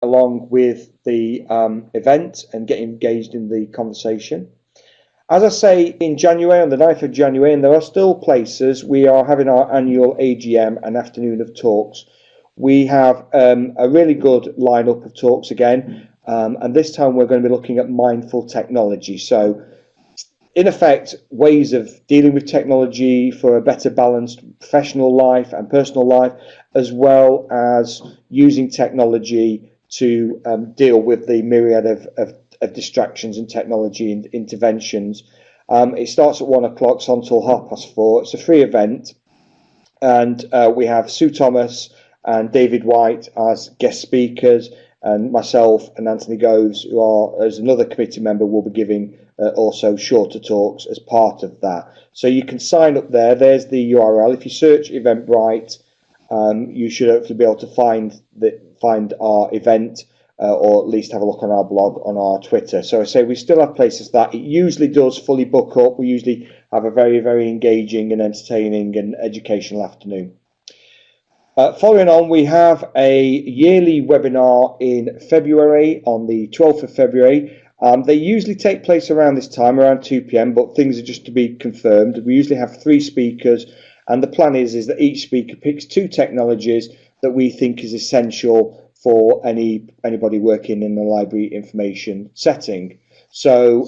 along with the event and get engaged in the conversation. As I say, in January, on the 9th of January, and there are still places, we are having our annual AGM and afternoon of talks. We have a really good lineup of talks again, and this time we're going to be looking at mindful technology. So, in effect, ways of dealing with technology for a better balanced professional life and personal life, as well as using technology to deal with the myriad of distractions and technology interventions. It starts at 1 o'clock, so until 4:30. It's a free event, and we have Sue Thomas and David White as guest speakers, and myself and Anthony Goves, who are as another committee member, will be giving also shorter talks as part of that. So you can sign up there. There's the URL. If you search Eventbrite, you should hopefully be able to find our event, or at least have a look on our blog, on our Twitter. So I say we still have places that it usually does fully book up. We usually have a very, very engaging and entertaining and educational afternoon. Following on, we have a yearly webinar in February, on the 12th of February. They usually take place around this time, around 2 p.m, but things are just to be confirmed. We usually have 3 speakers, and the plan is that each speaker picks 2 technologies that we think is essential for anybody working in the library information setting. So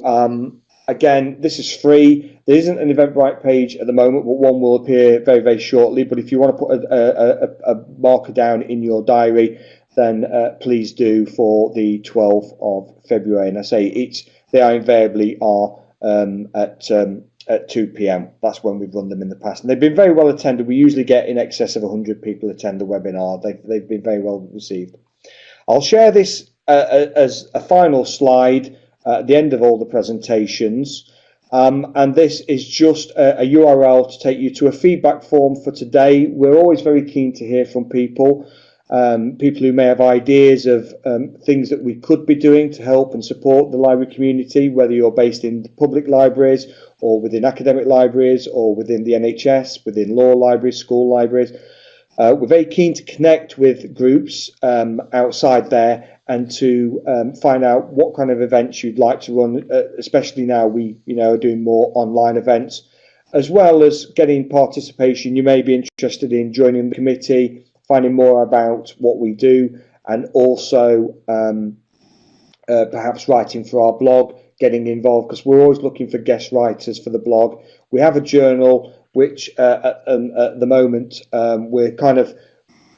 again, this is free. There isn't an Eventbrite page at the moment, but one will appear very, very shortly. But if you want to put a marker down in your diary, then please do for the 12th of February. And I say they are invariably at 2 p.m. That's when we've run them in the past, and they've been very well attended. We usually get in excess of 100 people attend the webinar. They've been very well received. I'll share this as a final slide at the end of all the presentations, and this is just a URL to take you to a feedback form for today. We're always very keen to hear from people. People who may have ideas of things that we could be doing to help and support the library community, whether you're based in public libraries or within academic libraries or within the NHS, within law libraries, school libraries. We're very keen to connect with groups outside there and to find out what kind of events you'd like to run, especially now we are doing more online events, as well as getting participation. You may be interested in joining the committee, finding more about what we do, and also perhaps writing for our blog, getting involved, because we're always looking for guest writers for the blog. We have a journal which at the moment we're kind of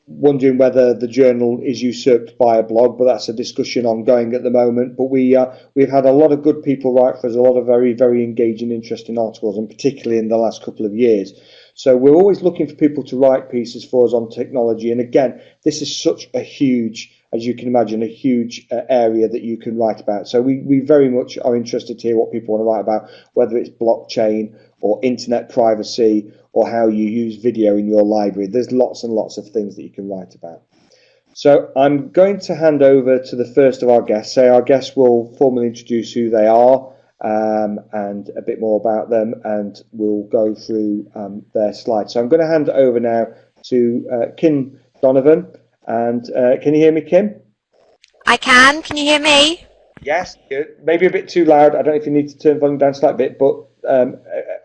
wondering whether the journal is usurped by a blog, but that's a discussion ongoing at the moment. But we've had a lot of good people write for us, a lot of very, very engaging, interesting articles, and particularly in the last couple of years. So we're always looking for people to write pieces for us on technology. And again, this is such a huge, as you can imagine, a huge area that you can write about. So we very much are interested to hear what people want to write about, whether it's blockchain or internet privacy or how you use video in your library. There's lots and lots of things that you can write about. So I'm going to hand over to the first of our guests. So our guests will formally introduce who they are, and a bit more about them, and we'll go through their slides. So I'm going to hand it over now to Kim Donovan. And can you hear me, Kim? I can. Can you hear me? Yes, good. Maybe a bit too loud. I don't know if you need to turn volume down a slight bit, but I'm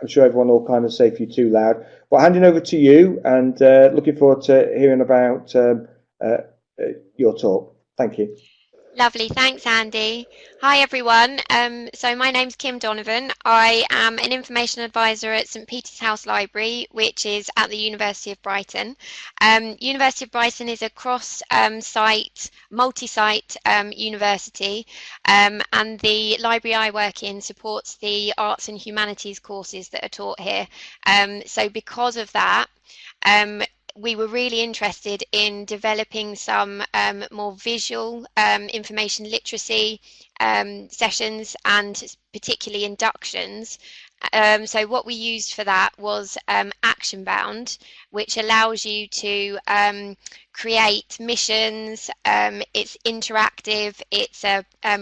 sure everyone will kind of say if you're too loud. But handing over to you, and looking forward to hearing about your talk. Thank you. Lovely, thanks Andy. Hi everyone, so my name's Kim Donovan. I am an information advisor at St Peter's House Library, which is at the University of Brighton. University of Brighton is a cross-site, multi-site university, and the library I work in supports the arts and humanities courses that are taught here. So because of that, we were really interested in developing some more visual information literacy sessions, and particularly inductions So what we used for that was Action Bound, which allows you to create missions. It's interactive. It's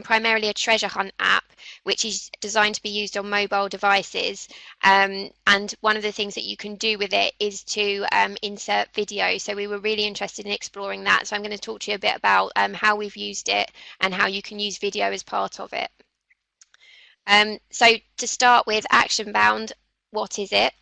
primarily a treasure hunt app, which is designed to be used on mobile devices. And one of the things that you can do with it is to insert video. So we were really interested in exploring that. So I'm going to talk to you a bit about how we've used it and how you can use video as part of it. So to start with, Action Bound, what is it?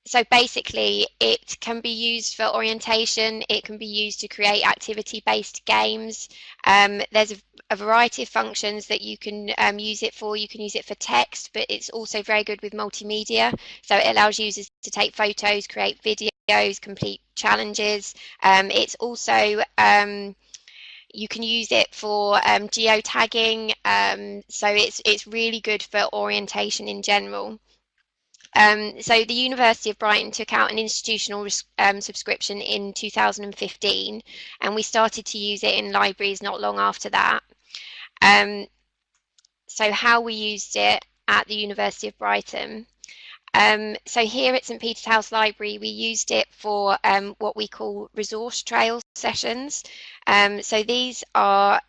So basically, it can be used for orientation. It can be used to create activity-based games. There's a variety of functions that you can use it for. You can use it for text, but it's also very good with multimedia. So it allows users to take photos, create videos, complete challenges. It's also you can use it for geotagging, so it's really good for orientation in general. So the University of Brighton took out an institutional subscription in 2015, and we started to use it in libraries not long after that. So how we used it at the University of Brighton. So here at St Peter's House Library, we used it for what we call resource trail sessions. So these are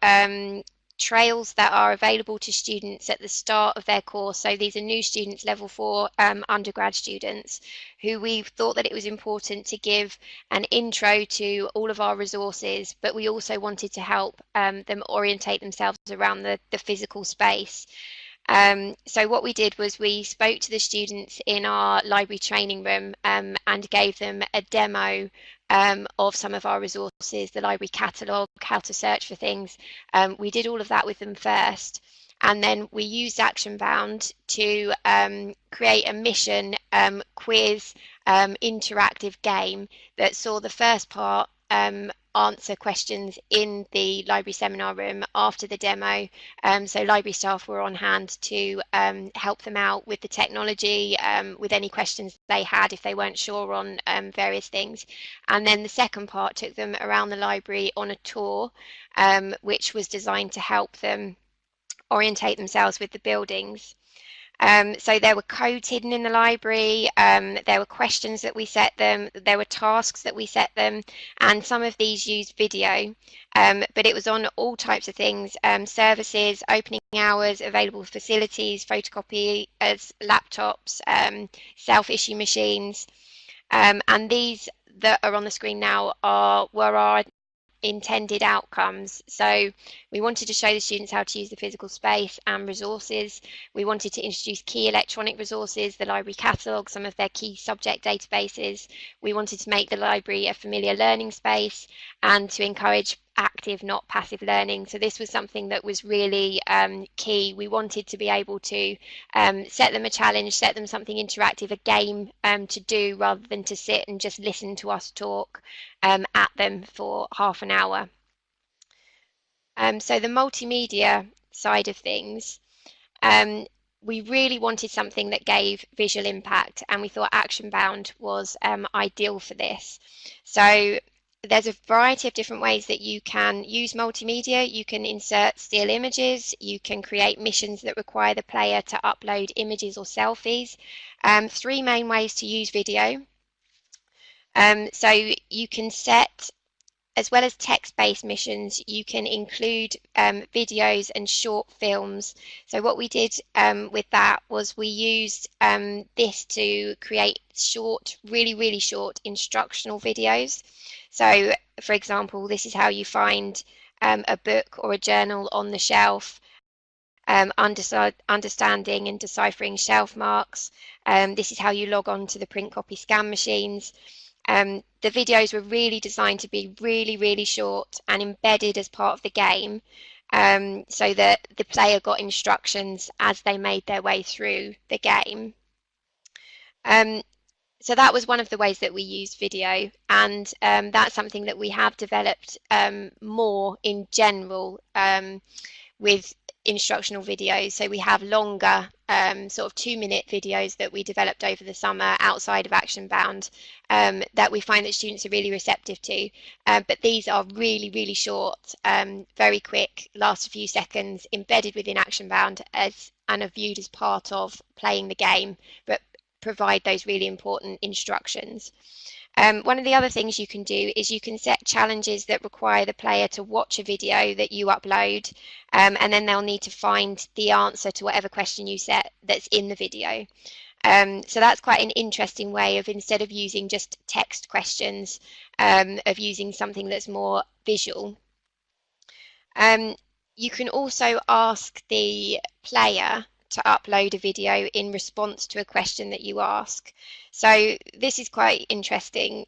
trails that are available to students at the start of their course. So these are new students, level 4 undergrad students, who we thought that it was important to give an intro to all of our resources, but we also wanted to help them orientate themselves around the physical space. So what we did was we spoke to the students in our library training room and gave them a demo of some of our resources, the library catalogue, how to search for things. We did all of that with them first, and then we used Action Bound to create a mission, quiz, interactive game that saw the first part answer questions in the library seminar room after the demo. So library staff were on hand to help them out with the technology, with any questions they had if they weren't sure on various things. And then the second part took them around the library on a tour, which was designed to help them orientate themselves with the buildings. So there were codes hidden in the library, there were questions that we set them, there were tasks that we set them, and some of these used video, but it was on all types of things, services, opening hours, available facilities, photocopiers, laptops, self-issue machines, and these that are on the screen now were our intended outcomes. So we wanted to show the students how to use the physical space and resources. We wanted to introduce key electronic resources, the library catalogue, some of their key subject databases. We wanted to make the library a familiar learning space and to encourage active, not passive learning. So this was something that was really key. We wanted to be able to set them a challenge, set them something interactive, a game to do, rather than to sit and just listen to us talk at them for half an hour. So the multimedia side of things, we really wanted something that gave visual impact, and we thought Action Bound was ideal for this. So there's a variety of different ways that you can use multimedia. You can insert still images, you can create missions that require the player to upload images or selfies. Three main ways to use video. So you can set, as well as text-based missions, you can include videos and short films. So what we did with that was we used this to create short, really short instructional videos. So for example, this is how you find a book or a journal on the shelf, understanding and deciphering shelf marks. This is how you log on to the print copy scan machines. The videos were really designed to be really short and embedded as part of the game, so that the player got instructions as they made their way through the game. So that was one of the ways that we used video, and that's something that we have developed more in general with instructional videos. So we have longer sort of 2-minute videos that we developed over the summer outside of Action Bound that we find that students are really receptive to, but these are really short, very quick, last a few seconds, embedded within Action Bound as and are viewed as part of playing the game, but provide those really important instructions. One of the other things you can do is you can set challenges that require the player to watch a video that you upload, and then they'll need to find the answer to whatever question you set that's in the video. So that's quite an interesting way of, instead of using just text questions, of using something that's more visual. You can also ask the player to upload a video in response to a question that you ask. So this is quite interesting,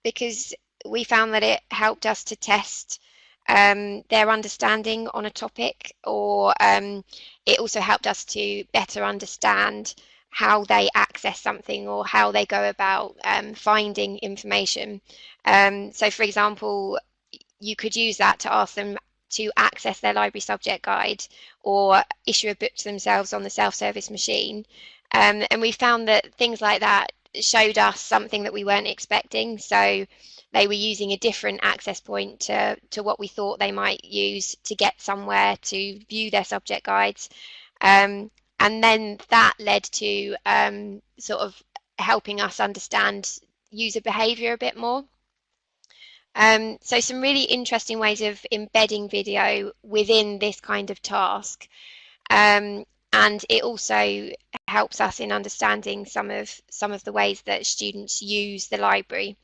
because we found that it helped us to test their understanding on a topic, or it also helped us to better understand how they access something or how they go about finding information. So for example, you could use that to ask them to access their library subject guide or issue a book to themselves on the self-service machine. And we found that things like that showed us something that we weren't expecting. So they were using a different access point to what we thought they might use to get somewhere to view their subject guides. And then that led to sort of helping us understand user behavior a bit more. So some really interesting ways of embedding video within this kind of task. And it also helps us in understanding some of the ways that students use the library.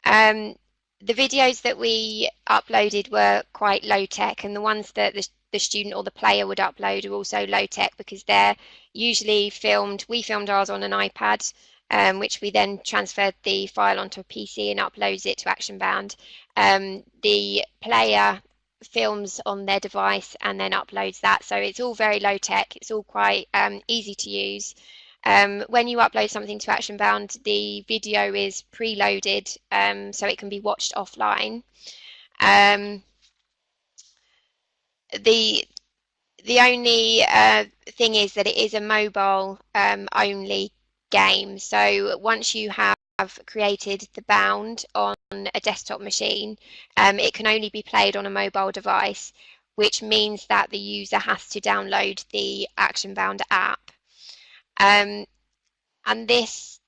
The videos that we uploaded were quite low tech, and the ones that the student or the player would upload are also low tech because they're usually filmed. We filmed ours on an iPad, which we then transferred the file onto a PC and uploads it to ActionBound. The player films on their device and then uploads that. So it's all very low tech. It's all quite easy to use. When you upload something to ActionBound, the video is preloaded, so it can be watched offline. The only thing is that it is a mobile only game. So once you have created the bound on a desktop machine, it can only be played on a mobile device, which means that the user has to download the ActionBound app. And this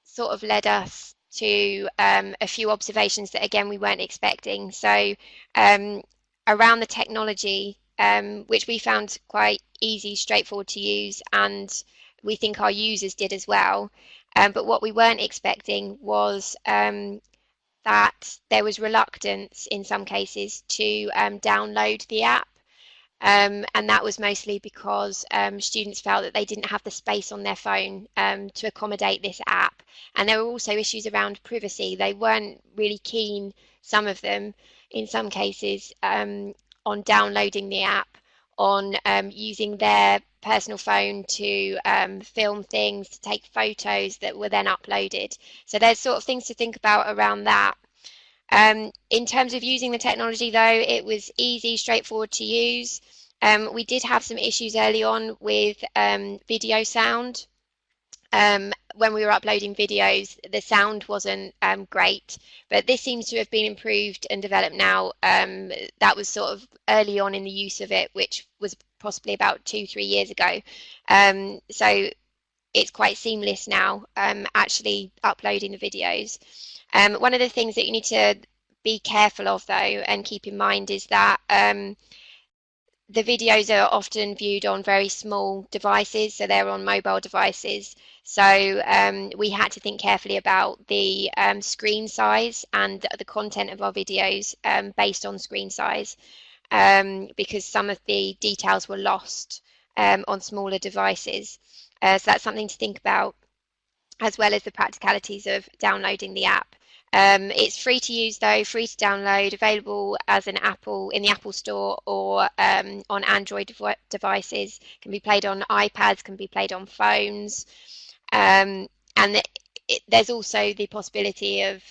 sort of led us to a few observations that, again, we weren't expecting. So around the technology, which we found quite easy, straightforward to use, and we think our users did as well. But what we weren't expecting was that there was reluctance in some cases to download the app. And that was mostly because students felt that they didn't have the space on their phone to accommodate this app. And there were also issues around privacy. They weren't really keen, some of them, in some cases, on downloading the app, on using their personal phone to film things, to take photos that were then uploaded. So there's sort of things to think about around that. In terms of using the technology, though, it was easy, straightforward to use. We did have some issues early on with video sound. When we were uploading videos, the sound wasn't great, but this seems to have been improved and developed now. That was sort of early on in the use of it, which was possibly about 2-3 years ago. So it's quite seamless now, actually uploading the videos. One of the things that you need to be careful of, though, and keep in mind is that the videos are often viewed on very small devices, so they're on mobile devices. So we had to think carefully about the screen size and the content of our videos based on screen size, because some of the details were lost on smaller devices. So that's something to think about, as well as the practicalities of downloading the app. It's free to use, though, free to download, available as an Apple in the Apple Store or on Android devices. Can be played on iPads, can be played on phones, and there's also the possibility of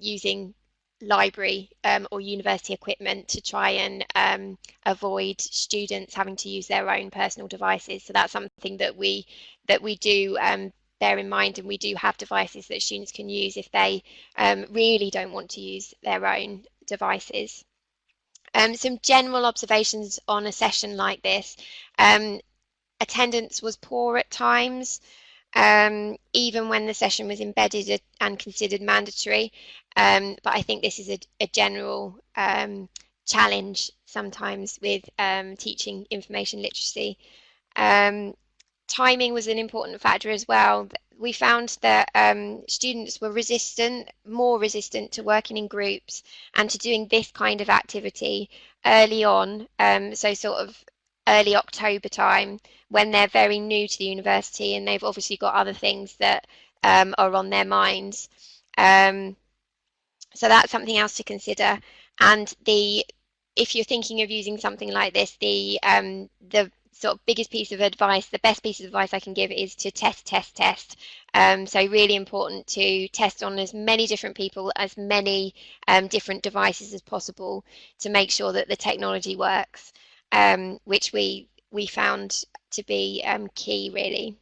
using library or university equipment to try and avoid students having to use their own personal devices. So that's something that we do bear in mind, and we do have devices that students can use if they really don't want to use their own devices. Some general observations on a session like this. Attendance was poor at times, even when the session was embedded and considered mandatory. But I think this is a general challenge sometimes with teaching information literacy. Timing was an important factor as well. We found that students were more resistant to working in groups and to doing this kind of activity early on, so sort of early October time, when they're very new to the university and they've obviously got other things that are on their minds. So that's something else to consider. And if you're thinking of using something like this, the sort of biggest piece of advice, the best piece of advice I can give is to test. So really important to test on as many different people, as many different devices as possible to make sure that the technology works, which we found to be key, really.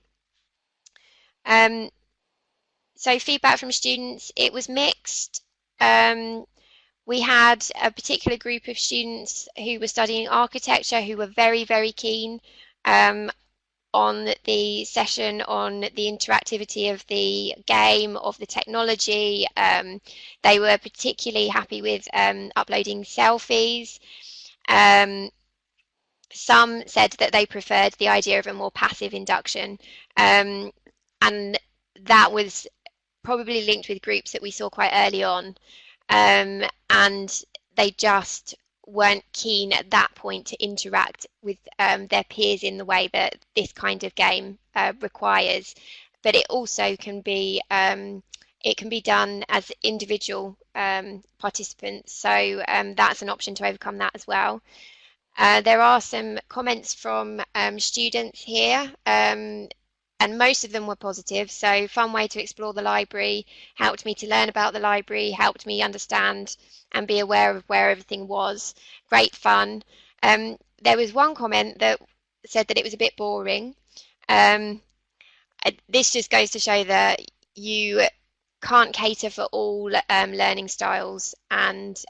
So feedback from students, it was mixed. We had a particular group of students who were studying architecture who were very, very keen on the session, on the interactivity of the game, of the technology. They were particularly happy with uploading selfies. Some said that they preferred the idea of a more passive induction, and that was probably linked with groups that we saw quite early on. And they just weren't keen at that point to interact with their peers in the way that this kind of game requires. But it also can be done as individual participants, so that's an option to overcome that as well. There are some comments from students here, and most of them were positive. So fun way to explore the library, helped me to learn about the library, helped me understand and be aware of where everything was. Great fun. There was one comment that said that it was a bit boring. This just goes to show that you can't cater for all learning styles and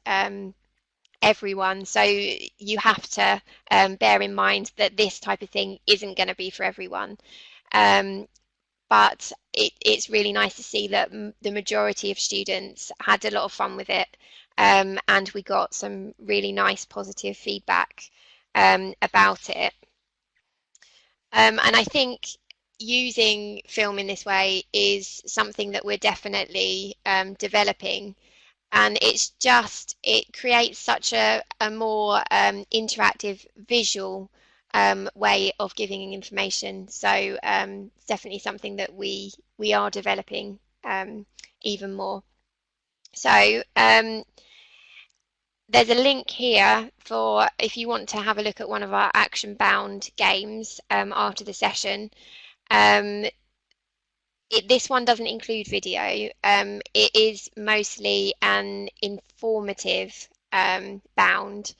everyone. So you have to bear in mind that this type of thing isn't going to be for everyone. But it's really nice to see that the majority of students had a lot of fun with it, and we got some really nice positive feedback about it. And I think using film in this way is something that we're definitely developing, and it creates such a more interactive visual way of giving information. So it's definitely something that we are developing even more. So there's a link here for if you want to have a look at one of our action bound games after the session. This one doesn't include video. It is mostly an informative bound,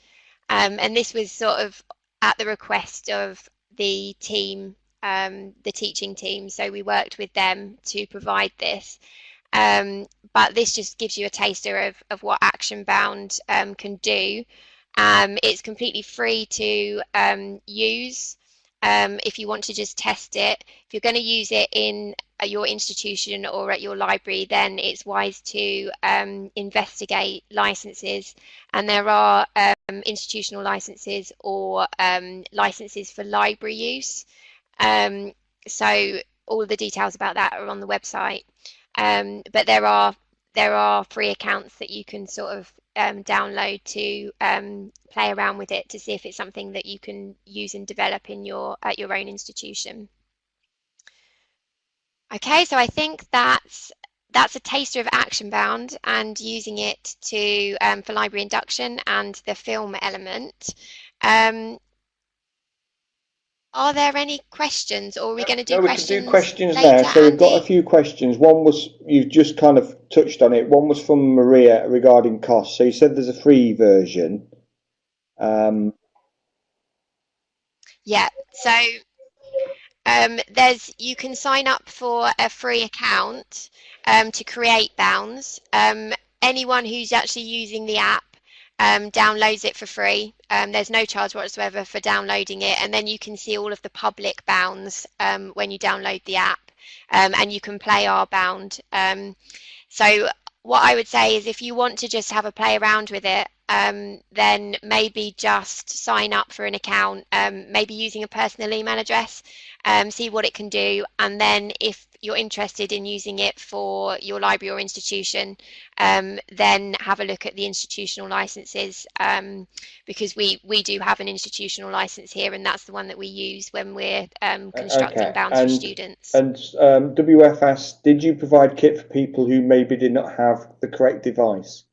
and this was sort of at the request of the team, the teaching team. So we worked with them to provide this. But this just gives you a taster of what Action Bound can do. It's completely free to use if you want to just test it. If you're going to use it in your institution or at your library, then it's wise to investigate licenses. And there are institutional licenses or licenses for library use. So all the details about that are on the website. But there are free accounts that you can sort of download to play around with it to see if it's something that you can use and develop in at your own institution. Okay, so I think that's a taster of Action Bound and using it to for library induction and the film element. Are there any questions, or are we going to do questions? We can do questions later, now. So we've got Andy? a few questions. One was, you've just kind of touched on it. One was from Maria regarding costs. So you said there's a free version. Yeah. So you can sign up for a free account to create bounds. Anyone who's actually using the app downloads it for free. There's no charge whatsoever for downloading it, and then you can see all of the public bounds when you download the app, and you can play our bound. So what I would say is if you want to just have a play around with it, then maybe just sign up for an account, maybe using a personal email address, see what it can do, and then if you're interested in using it for your library or institution, then have a look at the institutional licenses, because we do have an institutional license here, and that's the one that we use when we're constructing bounds for students. And WF asks, did you provide kit for people who maybe did not have the correct device?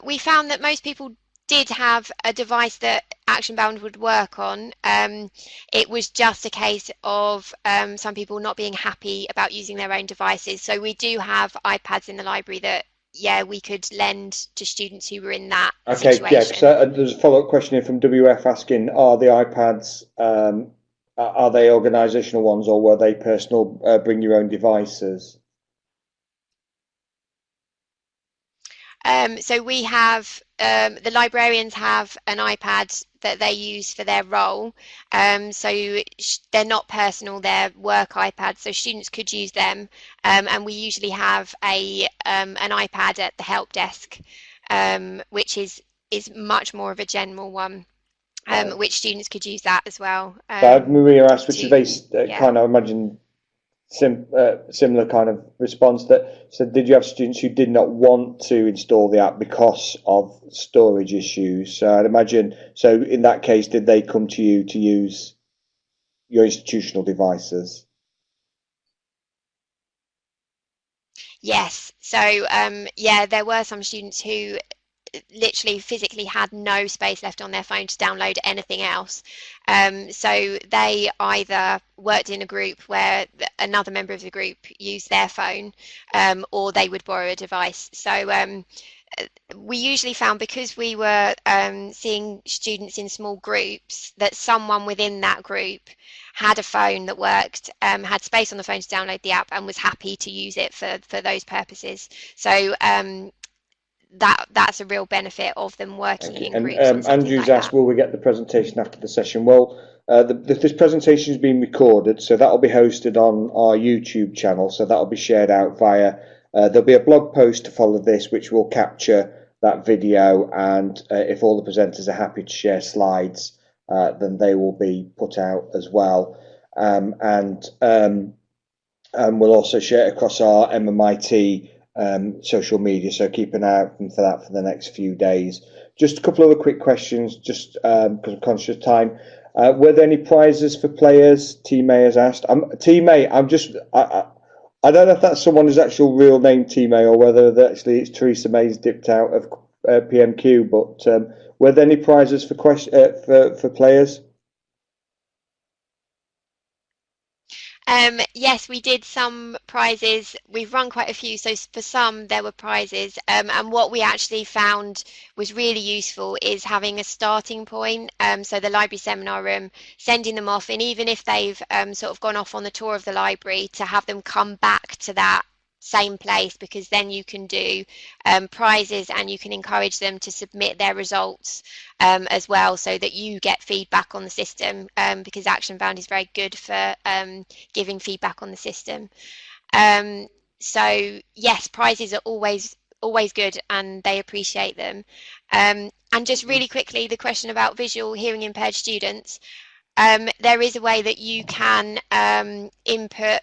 We found that most people did have a device that Action Bound would work on. It was just a case of some people not being happy about using their own devices. So we do have iPads in the library that, yeah, we could lend to students who were in that situation. Yeah, so there's a follow-up question here from WF asking, are the iPads, are they organisational ones or were they personal, bring your own devices? So we have, the librarians have an iPad that they use for their role. So they're not personal, they're work iPads, so students could use them. And we usually have an iPad at the help desk, which is much more of a general one, which students could use that as well. Maria asked, which is very kind of, imagine, similar kind of response, that said, did you have students who did not want to install the app because of storage issues? So I'd imagine, so in that case, did they come to you to use your institutional devices? Yes. So yeah, there were some students who literally physically had no space left on their phone to download anything else. So they either worked in a group where another member of the group used their phone, or they would borrow a device. So we usually found, because we were seeing students in small groups, that someone within that group had a phone that worked, had space on the phone to download the app, and was happy to use it for those purposes. So that's a real benefit of them working in groups. And Andrew's like asked, will we get the presentation after the session? Well, this presentation is being recorded, so that'll be hosted on our YouTube channel, so that'll be shared out via, there'll be a blog post to follow this, which will capture that video, and if all the presenters are happy to share slides, then they will be put out as well. And we'll also share it across our MmIT social media, so keep an eye out for that for the next few days. Just a couple of other quick questions, just because I'm conscious of time. Were there any prizes for players? T May has asked. T May, I don't know if that's someone's actual real name, T May, or whether actually it's Theresa May's dipped out of PMQ. But were there any prizes for players? Yes, we did some prizes. We've run quite a few, so for some there were prizes. And what we actually found was really useful is having a starting point. So the library seminar room, sending them off, and even if they've sort of gone off on the tour of the library, to have them come back to that same place, because then you can do prizes and you can encourage them to submit their results as well, so that you get feedback on the system, because Action Bound is very good for giving feedback on the system. So yes, prizes are always good, and they appreciate them. And just really quickly, the question about visual hearing impaired students, there is a way that you can input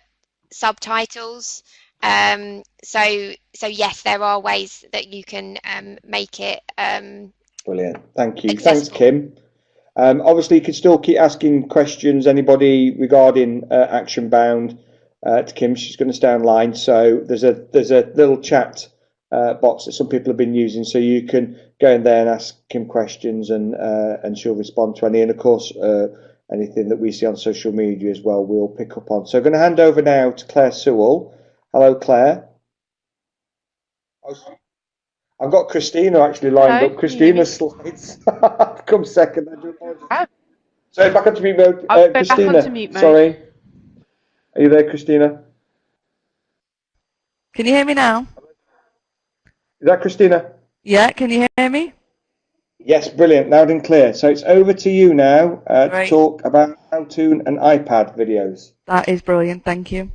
subtitles. So yes, there are ways that you can make it brilliant. Thank you. accessible. Thanks, Kim. Obviously, you can still keep asking questions, anybody regarding Action Bound, to Kim. She's going to stay online. So there's a little chat box that some people have been using, so you can go in there and ask Kim questions, and she'll respond to any. And of course, anything that we see on social media as well, we'll pick up on. So I'm going to hand over now to Claire Sewell. Hello, Claire. I've got Christina actually lined up. Christina's slides come second. I do apologize. So back onto mute mode. Christina, back onto mute mode. Sorry. Are you there, Christina? Can you hear me now? Is that Christina? Yeah, can you hear me? Yes, brilliant, loud and clear. So it's over to you now to Great. talk about Powtoon and iPad videos. That is brilliant. Thank you.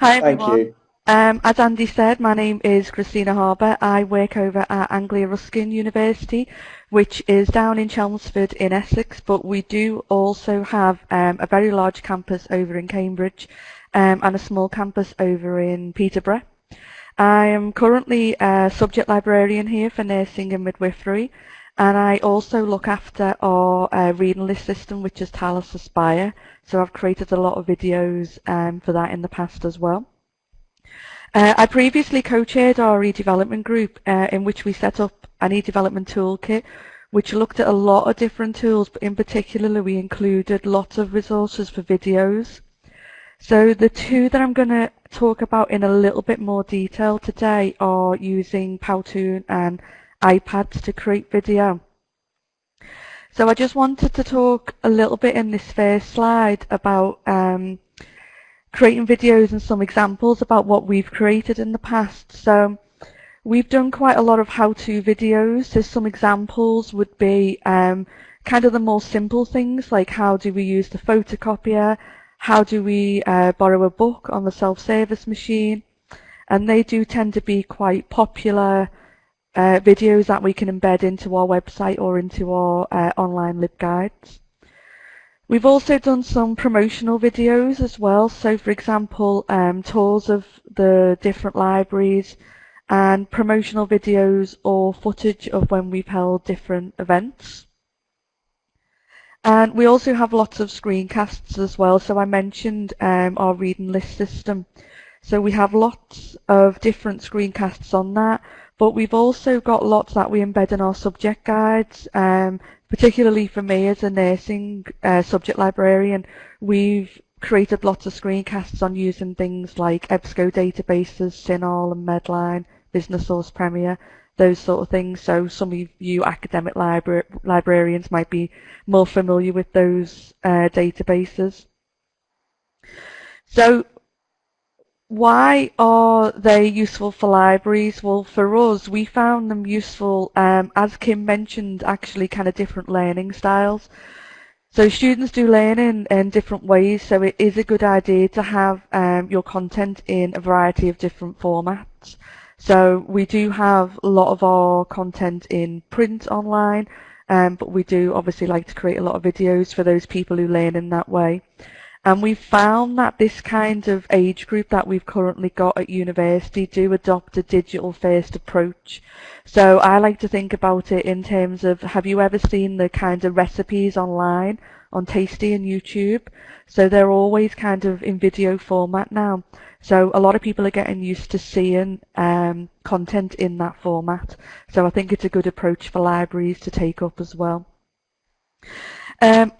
Hi, Thank everyone. you. As Andy said, my name is Christina Harbour. I work over at Anglia Ruskin University, which is down in Chelmsford in Essex, but we do also have a very large campus over in Cambridge and a small campus over in Peterborough. I am currently a subject librarian here for nursing and midwifery, and I also look after our reading list system, which is Talis Aspire. So I've created a lot of videos for that in the past as well. I previously co-chaired our e-development group in which we set up an e-development toolkit which looked at a lot of different tools, but in particular we included lots of resources for videos. So the two that I'm going to talk about in a little bit more detail today are using Powtoon and iPads to create video. So I just wanted to talk a little bit in this first slide about creating videos and some examples about what we've created in the past. So we've done quite a lot of how-to videos. So some examples would be kind of the more simple things, like how do we use the photocopier, how do we borrow a book on the self-service machine, and they do tend to be quite popular videos that we can embed into our website or into our online libguides. We've also done some promotional videos as well, so for example tours of the different libraries and promotional videos or footage of when we've held different events. And we also have lots of screencasts as well, so I mentioned our reading list system. So we have lots of different screencasts on that, but we've also got lots that we embed in our subject guides. Particularly for me as a nursing subject librarian, we've created lots of screencasts on using things like EBSCO databases, CINAHL and Medline, Business Source Premier, those sort of things. So some of you academic librarians might be more familiar with those databases. So why are they useful for libraries? Well, for us, we found them useful, as Kim mentioned, actually kind of different learning styles. So students do learn in different ways, so it is a good idea to have your content in a variety of different formats. So we do have a lot of our content in print online, but we do obviously like to create a lot of videos for those people who learn in that way. And we've found that this kind of age group that we've currently got at university do adopt a digital first approach. So I like to think about it in terms of, have you ever seen the kind of recipes online on Tasty and YouTube? So they're always kind of in video format now. So a lot of people are getting used to seeing content in that format. So I think it's a good approach for libraries to take up as well.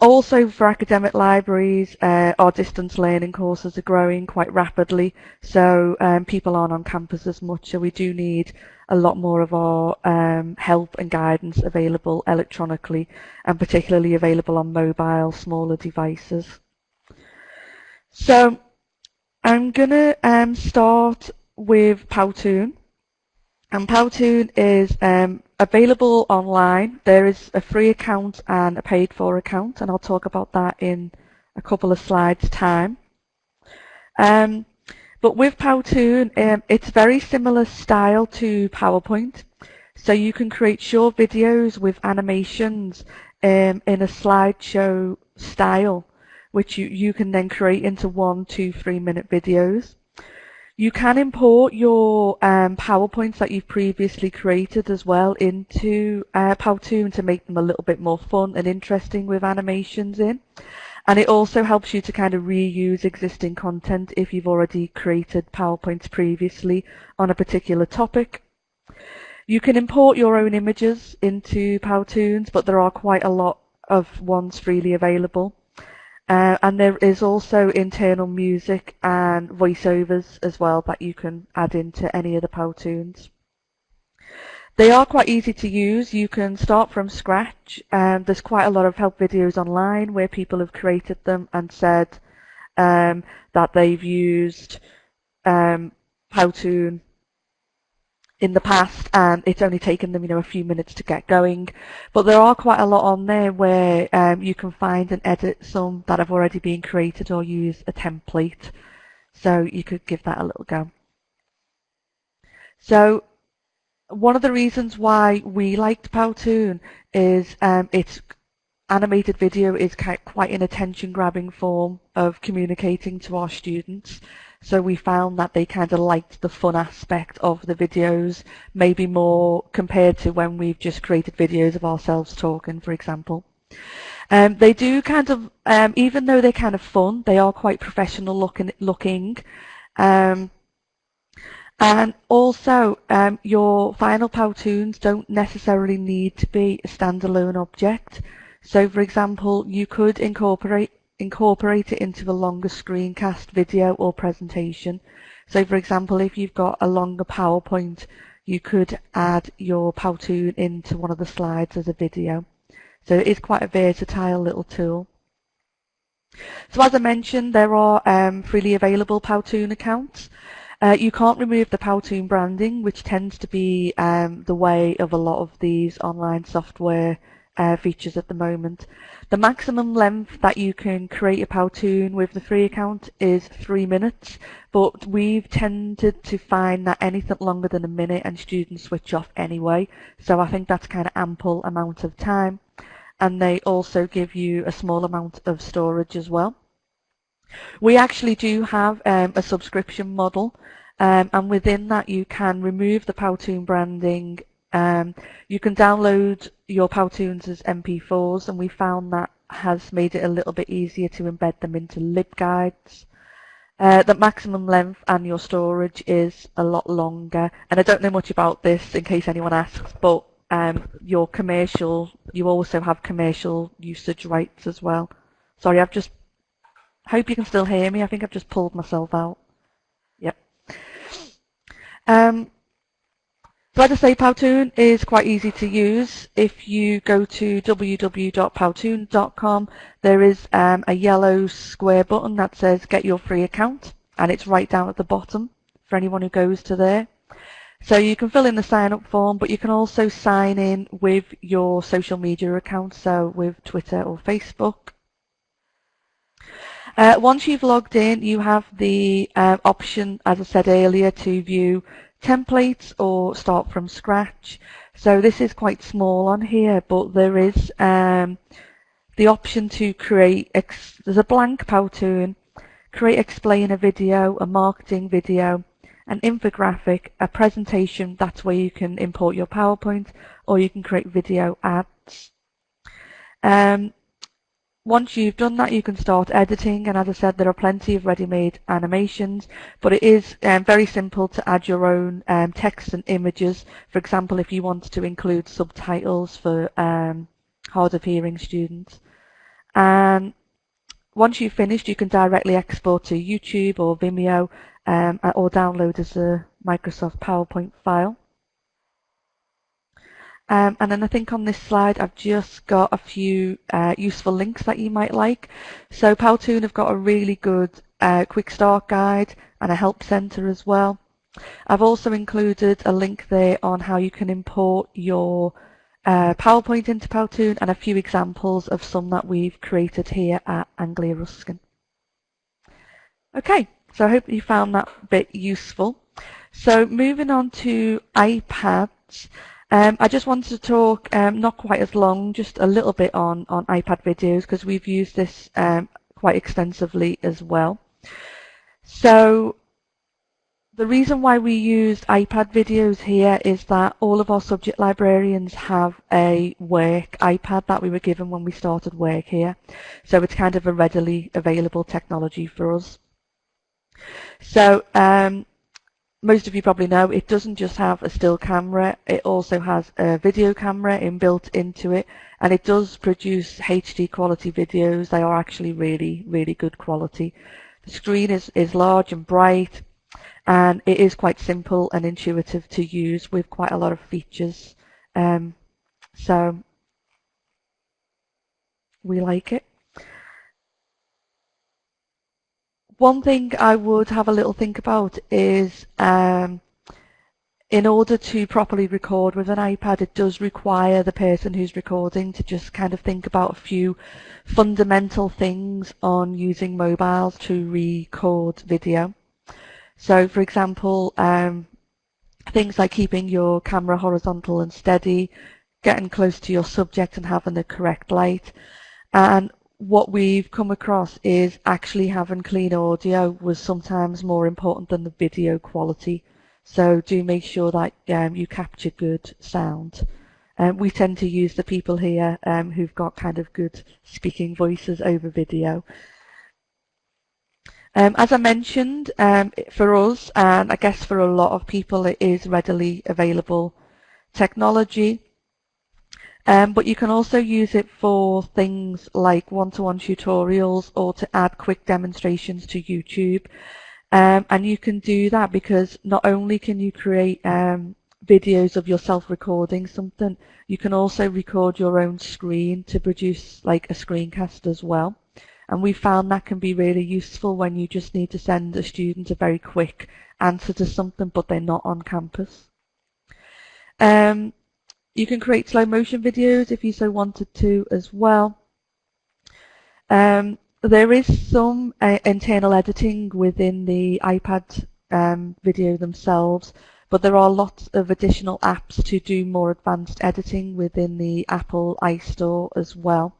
Also for academic libraries, our distance learning courses are growing quite rapidly, so people aren't on campus as much, so we do need a lot more of our help and guidance available electronically, and particularly available on mobile, smaller devices. So I'm going to start with Powtoon. And Powtoon is available online. There is a free account and a paid for account, and I'll talk about that in a couple of slides' time. But with Powtoon, it's very similar style to PowerPoint. So you can create short videos with animations in a slideshow style, which you can then create into 1, 2, 3-minute videos. You can import your PowerPoints that you've previously created as well into Powtoon to make them a little bit more fun and interesting with animations in. And it also helps you to kind of reuse existing content if you've already created PowerPoints previously on a particular topic. You can import your own images into Powtoons, but there are quite a lot of ones freely available. And there is also internal music and voiceovers as well that you can add into any of the Powtoons. They are quite easy to use. You can start from scratch. There's quite a lot of help videos online where people have created them and said that they've used Powtoon in the past and it's only taken them, a few minutes to get going. But there are quite a lot on there where you can find and edit some that have already been created or use a template. So you could give that a little go. So one of the reasons why we liked Powtoon is its animated video is quite an attention-grabbing form of communicating to our students. So we found that they kind of liked the fun aspect of the videos, maybe more compared to when we've just created videos of ourselves talking, for example. They do kind of, even though they're kind of fun, they are quite professional looking. And also, your final Powtoons don't necessarily need to be a standalone object. So, for example, you could incorporate it into a longer screencast video or presentation. So, for example, if you've got a longer PowerPoint, you could add your Powtoon into one of the slides as a video. So it is quite a versatile little tool. So as I mentioned, there are freely available Powtoon accounts. You can't remove the Powtoon branding, which tends to be the way of a lot of these online software features at the moment. The maximum length that you can create a Powtoon with the free account is 3 minutes, but we've tended to find that anything longer than a minute and students switch off anyway, so I think that's kind of ample amount of time. And they also give you a small amount of storage as well. We actually do have a subscription model, and within that you can remove the Powtoon branding. You can download your Powtoons as MP4s, and we found that has made it a little bit easier to embed them into LibGuides. The maximum length and your storage is a lot longer, and I don't know much about this in case anyone asks, but you also have commercial usage rights as well. Sorry, hope you can still hear me. I think I've just pulled myself out. Yep. So as I say, Powtoon is quite easy to use. If you go to www.powtoon.com, there is a yellow square button that says get your free account, and it's right down at the bottom for anyone who goes to there. So you can fill in the sign up form, but you can also sign in with your social media account, so with Twitter or Facebook. Once you've logged in, you have the option, as I said earlier, to view templates or start from scratch. So this is quite small on here, but there is the option to create, there's a blank Powtoon, create explainer video, a marketing video, an infographic, a presentation. That's where you can import your PowerPoint, or you can create video ads. Once you've done that, you can start editing, and as I said, there are plenty of ready-made animations, but it is very simple to add your own text and images. For example, if you want to include subtitles for hard of hearing students. And once you've finished, you can directly export to YouTube or Vimeo, or download as a Microsoft PowerPoint file. And then I think on this slide I've just got a few useful links that you might like. So Powtoon have got a really good quick start guide and a help center as well. I've also included a link there on how you can import your PowerPoint into Powtoon, and a few examples of some that we've created here at Anglia Ruskin. Okay, so I hope you found that bit useful. So moving on to iPads. I just wanted to talk, not quite as long, just a little bit on iPad videos, because we've used this quite extensively as well. So the reason why we used iPad videos here is that all of our subject librarians have a work iPad that we were given when we started work here. So it's kind of a readily available technology for us. So most of you probably know it doesn't just have a still camera, it also has a video camera inbuilt into it, and it does produce HD quality videos. They are actually really, really good quality. The screen is large and bright, and it is quite simple and intuitive to use with quite a lot of features. So we like it. One thing I would have a little think about is in order to properly record with an iPad, it does require the person who's recording to just kind of think about a few fundamental things on using mobiles to record video. So, for example, things like keeping your camera horizontal and steady, getting close to your subject and having the correct light. And what we've come across is actually having clean audio was sometimes more important than the video quality. So do make sure that you capture good sound. We tend to use the people here who've got kind of good speaking voices over video. As I mentioned, for us, and I guess for a lot of people, it is readily available technology. But you can also use it for things like one-to-one tutorials or to add quick demonstrations to YouTube. And you can do that because not only can you create videos of yourself recording something, you can also record your own screen to produce like a screencast as well. And we found that can be really useful when you just need to send a student a very quick answer to something, but they're not on campus. You can create slow motion videos if you so wanted to as well. There is some internal editing within the iPad video themselves, but there are lots of additional apps to do more advanced editing within the Apple iStore as well.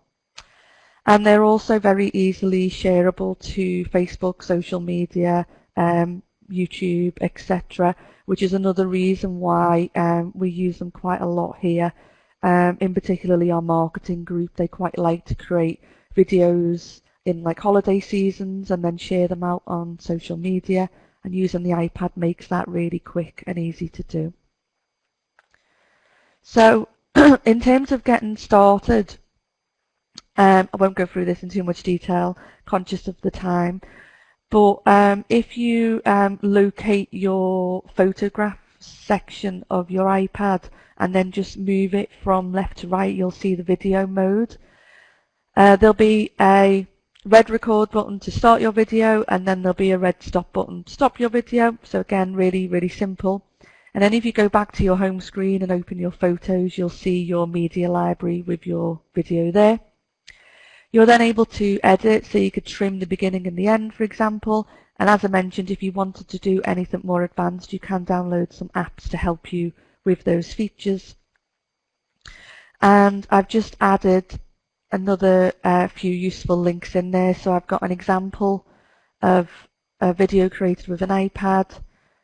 And they're also very easily shareable to Facebook, social media, YouTube, etc., which is another reason why we use them quite a lot here. In particularly our marketing group, they quite like to create videos in like holiday seasons and then share them out on social media, and using the iPad makes that really quick and easy to do. So in terms of getting started, I won't go through this in too much detail, conscious of the time, but if you locate your photographs section of your iPad and then just move it from left to right, you'll see the video mode. There'll be a red record button to start your video, and then there'll be a red stop button to stop your video. So again, really, really simple. And then if you go back to your home screen and open your photos, you'll see your media library with your video there. You're then able to edit, so you could trim the beginning and the end, for example. And as I mentioned, if you wanted to do anything more advanced, you can download some apps to help you with those features. And I've just added another few useful links in there. So I've got an example of a video created with an iPad,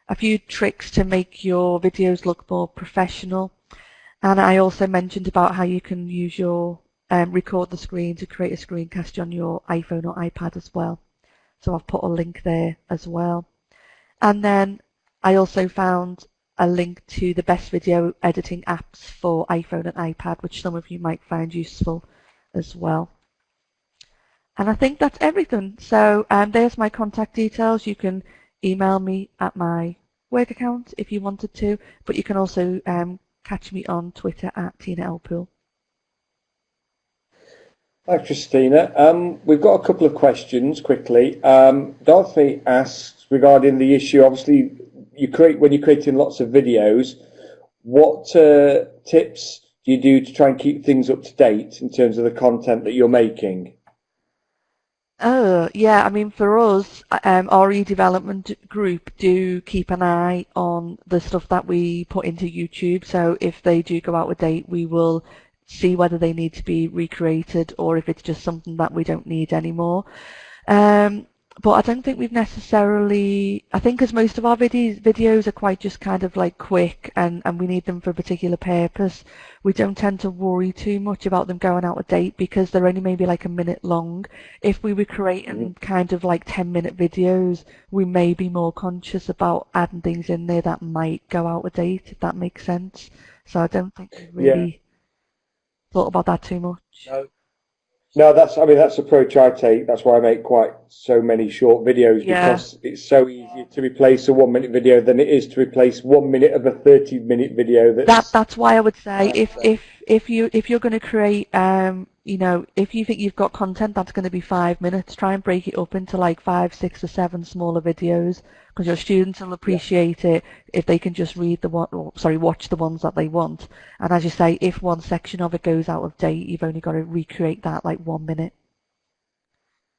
a few tricks to make your videos look more professional, and I also mentioned about how you can use your record the screen to create a screencast on your iPhone or iPad as well. So I've put a link there as well. And then I also found a link to the best video editing apps for iPhone and iPad, which some of you might find useful as well. And I think that's everything. So there's my contact details. You can email me at my work account if you wanted to, but you can also catch me on Twitter at Tina Elpool. Thanks, Christina. We've got a couple of questions quickly. Dorothy asks regarding the issue, obviously, when you're creating lots of videos, what tips do you do to try and keep things up to date in terms of the content that you're making? Oh, yeah, I mean, for us, our e-development group do keep an eye on the stuff that we put into YouTube. So if they do go out of date, we will see whether they need to be recreated or if it's just something that we don't need anymore. But I don't think we've necessarily, I think because most of our videos are quite just kind of like quick and we need them for a particular purpose, we don't tend to worry too much about them going out of date because they're only maybe like a minute long. If we were creating kind of like 10-minute videos, we may be more conscious about adding things in there that might go out of date, if that makes sense. So I don't think we really thought about that too much. No, that's the approach I take. That's why I make quite so many short videos, because it's so easy to replace a 1-minute video than it is to replace 1 minute of a 30-minute video. That's why I would say if you're going to create, you know, if you think you've got content that's going to be 5 minutes, try and break it up into like 5, 6, or 7 smaller videos, because your students will appreciate it if they can just read the one, or, sorry, watch the ones that they want. And as you say, if one section of it goes out of date, you've only got to recreate that like 1 minute.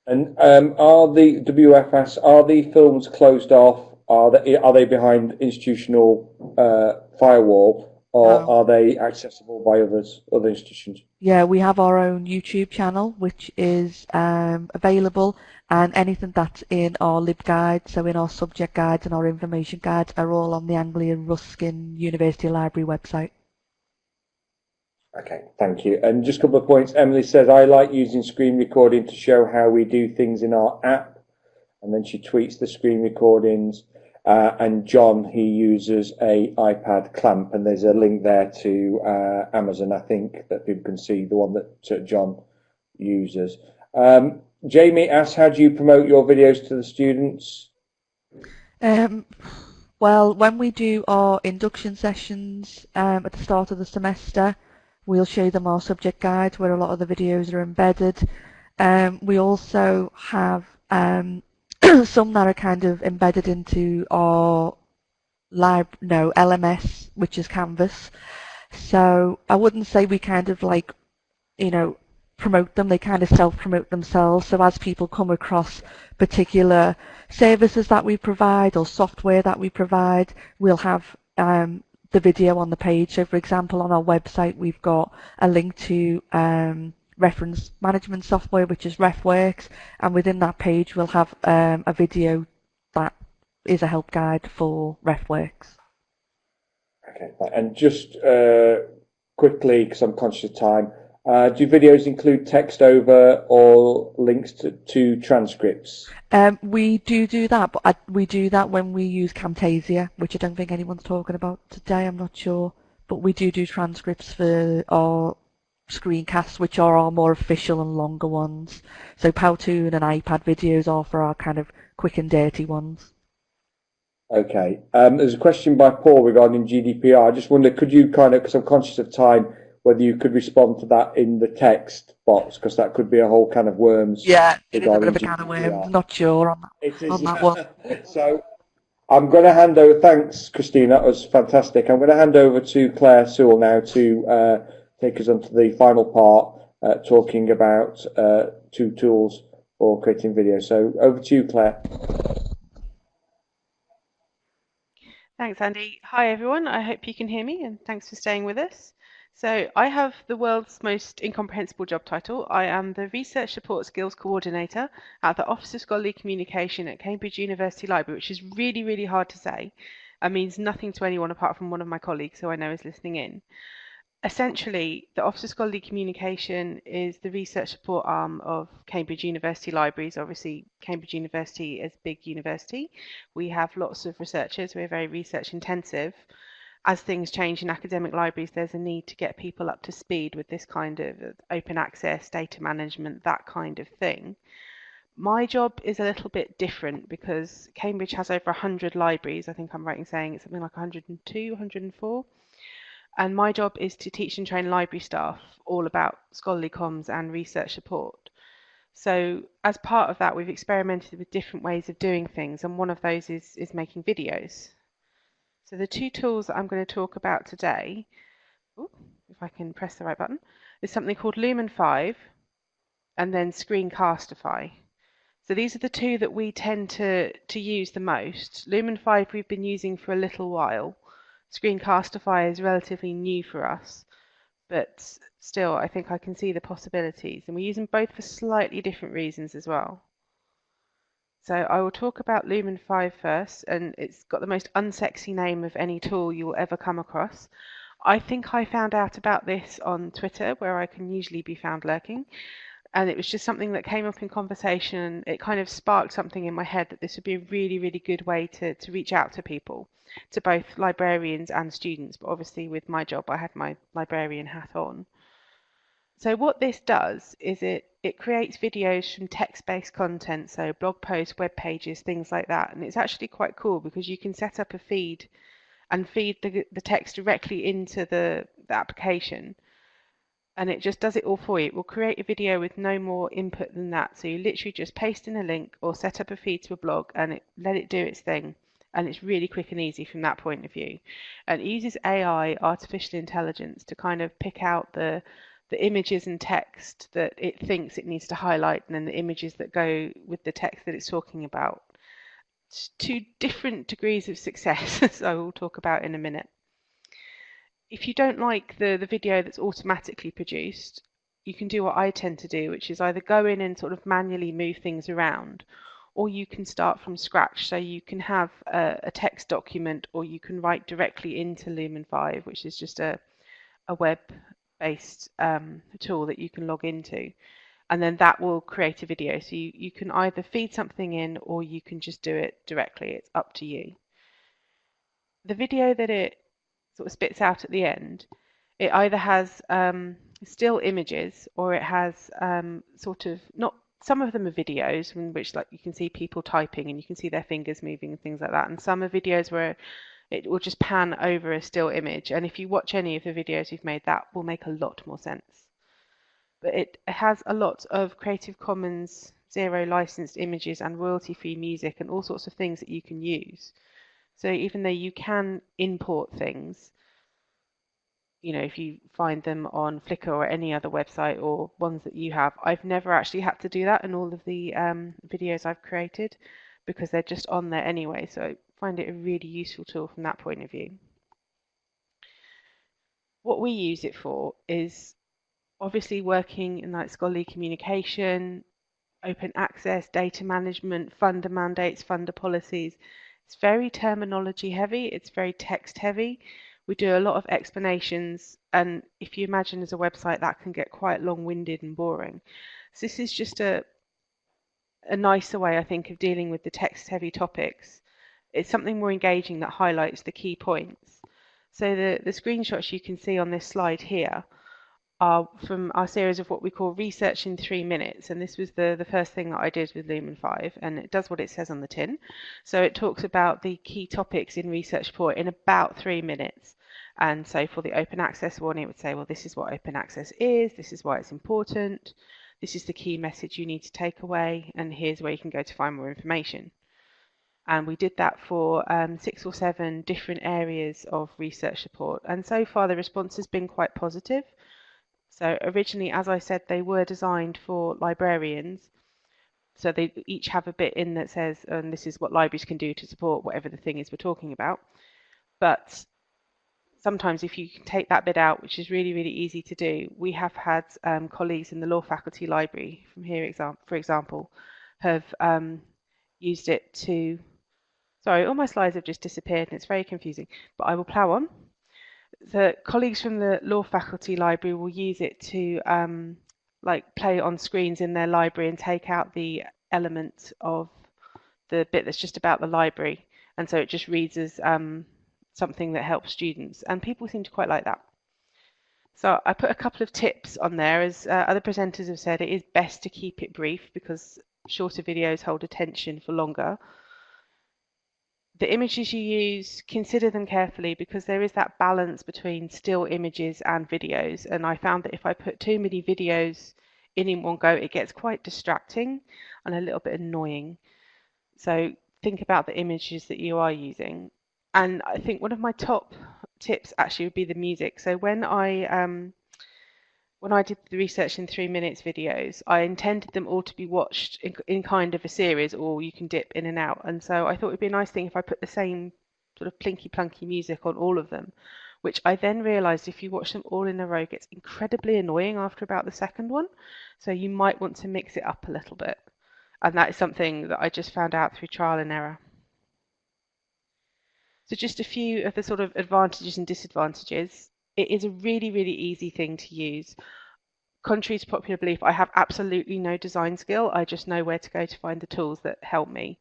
And are the WFS, are the films closed off? Are they behind institutional firewall, or No. are they accessible by other institutions? Yeah, we have our own YouTube channel, which is available, and anything that's in our LibGuide, so in our subject guides and our information guides, are all on the Anglia Ruskin University Library website. Okay, thank you. And just a couple of points. Emily says, I like using screen recording to show how we do things in our app. And then she tweets the screen recordings. And John, he uses a iPad clamp, and there's a link there to Amazon, I think, that people can see the one that John uses. Jamie asks, how do you promote your videos to the students? Well, when we do our induction sessions at the start of the semester, we'll show them our subject guide where a lot of the videos are embedded. We also have some that are kind of embedded into our LMS, which is Canvas. So I wouldn't say we kind of like, you know, promote them. They kind of self-promote themselves. So as people come across particular services that we provide or software that we provide, we'll have the video on the page. So for example, on our website, we've got a link to reference management software, which is RefWorks, and within that page we'll have a video that is a help guide for RefWorks. Okay, and just quickly, because I'm conscious of time, do videos include text over or links to transcripts? We do that, but we do that when we use Camtasia, which I don't think anyone's talking about today, I'm not sure. But we do transcripts for our screencasts, which are our more official and longer ones. So Powtoon and iPad videos are for our kind of quick and dirty ones. Okay. There's a question by Paul regarding GDPR. I just wonder, could you kind of, because I'm conscious of time, whether you could respond to that in the text box, because that could be a whole can of worms. Yeah, it is a bit of a GDPR. can of worms. Not sure on that one. So I'm going to hand over. Thanks, Christine. That was fantastic. I'm going to hand over to Claire Sewell now to take us on to the final part, talking about 2 tools for creating video. So over to you, Claire. Thanks, Andy. Hi, everyone. I hope you can hear me, and thanks for staying with us. So I have the world's most incomprehensible job title. I am the Research Support Skills Coordinator at the Office of Scholarly Communication at Cambridge University Library, which is really, really hard to say and means nothing to anyone apart from one of my colleagues who I know is listening in. Essentially, the Office of Scholarly Communication is the research support arm of Cambridge University Libraries. Obviously, Cambridge University is a big university. We have lots of researchers. We're very research intensive. As things change in academic libraries, there's a need to get people up to speed with this kind of open access, data management, that kind of thing. My job is a little bit different because Cambridge has over 100 libraries. I think I'm right in saying it's something like 102, 104. And my job is to teach and train library staff all about scholarly comms and research support. So as part of that, we've experimented with different ways of doing things, and one of those is making videos. So the 2 tools that I'm going to talk about today, if I can press the right button, is something called Lumen 5 and then Screencastify. So these are the 2 that we tend to use the most. Lumen 5 we've been using for a little while. Screencastify is relatively new for us, but still I think I can see the possibilities, and we use them both for slightly different reasons as well. So I will talk about Lumen 5 first, and it's got the most unsexy name of any tool you will ever come across. I think I found out about this on Twitter, where I can usually be found lurking, and it was just something that came up in conversation. It kind of sparked something in my head that this would be a really, really good way to reach out to people, to both librarians and students. But obviously with my job, I had my librarian hat on. So what this does is it creates videos from text-based content, so blog posts, web pages, things like that. And it's actually quite cool because you can set up a feed and feed the text directly into the application. and it just does it all for you. It will create a video with no more input than that. So you literally just paste in a link or set up a feed to a blog and let it do its thing. And it's really quick and easy from that point of view. And it uses AI, artificial intelligence, to kind of pick out the images and text that it thinks it needs to highlight, and then the images that go with the text that it's talking about. To different degrees of success, as I will talk about in a minute. If you don't like the video that's automatically produced, you can do what I tend to do, which is either go in and sort of manually move things around, or you can start from scratch. So you can have a text document, or you can write directly into Lumen 5, which is just a web-based tool that you can log into. And then that will create a video. So you can either feed something in, or you can just do it directly. It's up to you. The video that it sort of spits out at the end, it either has still images, or it has sort of, not, some of them are videos in which, like, you can see people typing and you can see their fingers moving and things like that, and some are videos where it will just pan over a still image. And if you watch any of the videos we've made, that will make a lot more sense. But it has a lot of Creative Commons zero licensed images and royalty-free music and all sorts of things that you can use. So even though you can import things, you know, if you find them on Flickr or any other website or ones that you have, I've never actually had to do that in all of the videos I've created, because they're just on there anyway. So I find it a really useful tool from that point of view. What we use it for is obviously working in like scholarly communication, open access, data management, funder mandates, funder policies. It's very terminology heavy, it's very text heavy. We do a lot of explanations, and if you imagine as a website, that can get quite long-winded and boring. So this is just a nicer way, I think, of dealing with the text-heavy topics. It's something more engaging that highlights the key points. So the screenshots you can see on this slide here are from our series of what we call Research in 3 minutes, and this was the first thing that I did with Lumen 5, and it does what it says on the tin. So it talks about the key topics in Research Report in about 3 minutes. And so for the open access one, it would say, well, this is what open access is, this is why it's important, this is the key message you need to take away, and here's where you can go to find more information. And we did that for 6 or 7 different areas of Research Report, and so far the response has been quite positive. So originally, as I said, they were designed for librarians. So they each have a bit in that says, and this is what libraries can do to support whatever the thing is we're talking about. But sometimes if you can take that bit out, which is really, really easy to do, we have had colleagues in the law faculty library from here, for example, have used it to, sorry, all my slides have just disappeared and it's very confusing, but I will plow on. The colleagues from the law faculty library will use it to like play on screens in their library and take out the element of the bit that's just about the library, and so it just reads as something that helps students, and people seem to quite like that. So I put a couple of tips on there. As other presenters have said, it is best to keep it brief because shorter videos hold attention for longer. The images you use, consider them carefully because there is that balance between still images and videos, and I found that if I put too many videos in one go, it gets quite distracting and a little bit annoying. So think about the images that you are using. And I think one of my top tips actually would be the music. So when I did the Research in 3 minutes videos, I intended them all to be watched in kind of a series, or you can dip in and out. And so I thought it would be a nice thing if I put the same sort of plinky plunky music on all of them, which I then realized if you watch them all in a row gets incredibly annoying after about the second one. So you might want to mix it up a little bit. And that is something that I just found out through trial and error. So just a few of the sort of advantages and disadvantages. It is a really, really easy thing to use. Contrary to popular belief, I have absolutely no design skill. I just know where to go to find the tools that help me.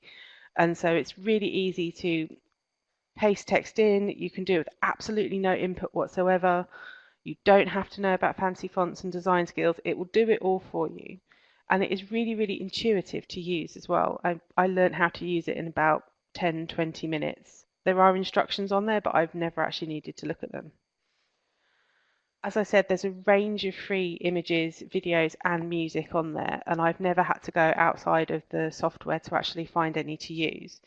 And so it's really easy to paste text in. You can do it with absolutely no input whatsoever. You don't have to know about fancy fonts and design skills. It will do it all for you. And it is really, really intuitive to use as well. I learned how to use it in about 10, 20 minutes. There are instructions on there, but I've never actually needed to look at them. As I said, there's a range of free images, videos, and music on there, and I've never had to go outside of the software to actually find any to use.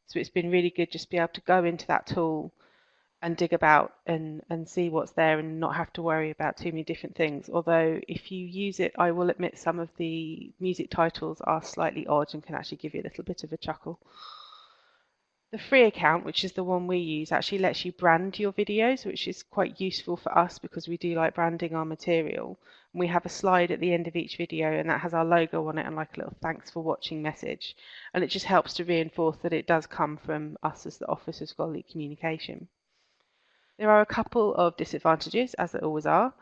So it's been really good just to be able to go into that tool and dig about and see what's there and not have to worry about too many different things. Although if you use it, I will admit some of the music titles are slightly odd and can actually give you a little bit of a chuckle. The free account, which is the one we use, actually lets you brand your videos, which is quite useful for us because we do like branding our material. And we have a slide at the end of each video, and that has our logo on it and like a little thanks for watching message. And it just helps to reinforce that it does come from us as the Office of Scholarly Communication. There are a couple of disadvantages, as there always are.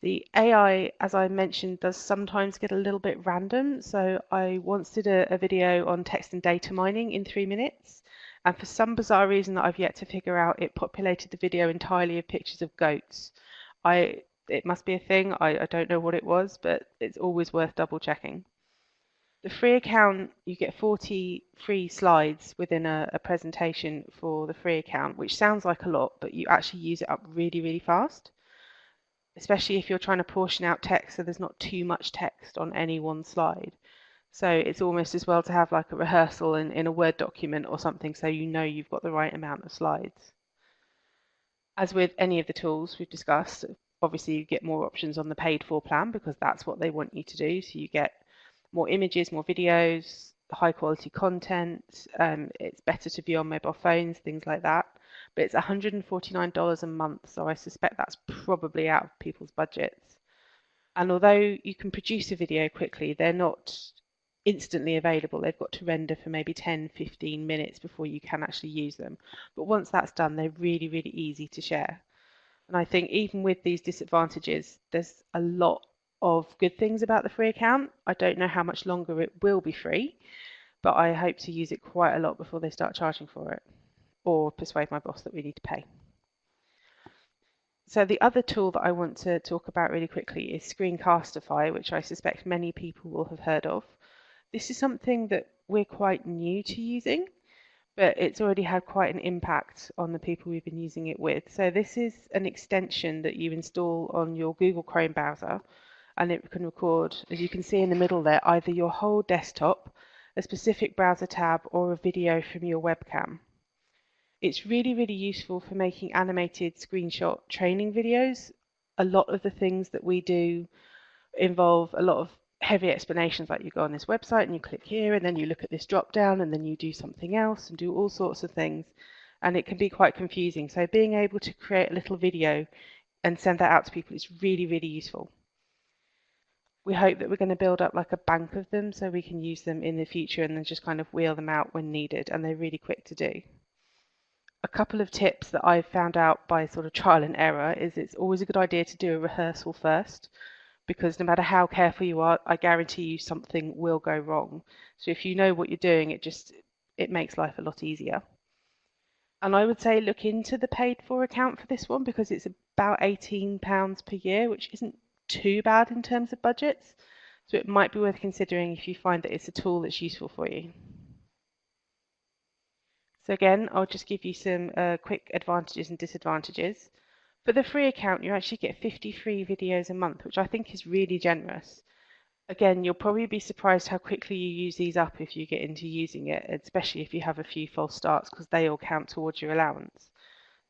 The AI, as I mentioned, does sometimes get a little bit random. So I once did a video on text and data mining in 3 minutes. And for some bizarre reason that I've yet to figure out, it populated the video entirely of pictures of goats. It must be a thing. I don't know what it was, but it's always worth double checking. The free account, you get 40 free slides within a presentation for the free account, which sounds like a lot, but you actually use it up really, really fast, especially if you're trying to portion out text so there's not too much text on any one slide. So it's almost as well to have like a rehearsal in a Word document or something so you know you've got the right amount of slides. As with any of the tools we've discussed, obviously you get more options on the paid for plan because that's what they want you to do. So you get more images, more videos, high quality content. It's better to view on mobile phones, things like that. But it's $149 a month, so I suspect that's probably out of people's budgets. And although you can produce a video quickly, they're not instantly available. They've got to render for maybe 10-15 minutes before you can actually use them. But once that's done, they're really, really easy to share. And I think even with these disadvantages, there's a lot of good things about the free account. I don't know how much longer it will be free, but I hope to use it quite a lot before they start charging for it or persuade my boss that we need to pay. So the other tool that I want to talk about really quickly is Screencastify, which I suspect many people will have heard of. This is something that we're quite new to using, but it's already had quite an impact on the people we've been using it with. So this is an extension that you install on your Google Chrome browser, and it can record, as you can see in the middle there, either your whole desktop, a specific browser tab, or a video from your webcam. It's really, really useful for making animated screenshot training videos. A lot of the things that we do involve a lot of heavy explanations, like you go on this website and you click here and then you look at this drop down and then you do something else and do all sorts of things, and it can be quite confusing. So being able to create a little video and send that out to people is really, really useful. We hope that we're going to build up like a bank of them so we can use them in the future and then just kind of wheel them out when needed, and they're really quick to do. A couple of tips that I've found out by sort of trial and error is it's always a good idea to do a rehearsal first, because no matter how careful you are, I guarantee you something will go wrong. So if you know what you're doing, it makes life a lot easier. And I would say look into the paid for account for this one because it's about £18 per year, which isn't too bad in terms of budgets. So it might be worth considering if you find that it's a tool that's useful for you. So again, I'll just give you some quick advantages and disadvantages. For the free account, you actually get 50 free videos a month, which I think is really generous. Again, you'll probably be surprised how quickly you use these up if you get into using it, especially if you have a few false starts, because they all count towards your allowance.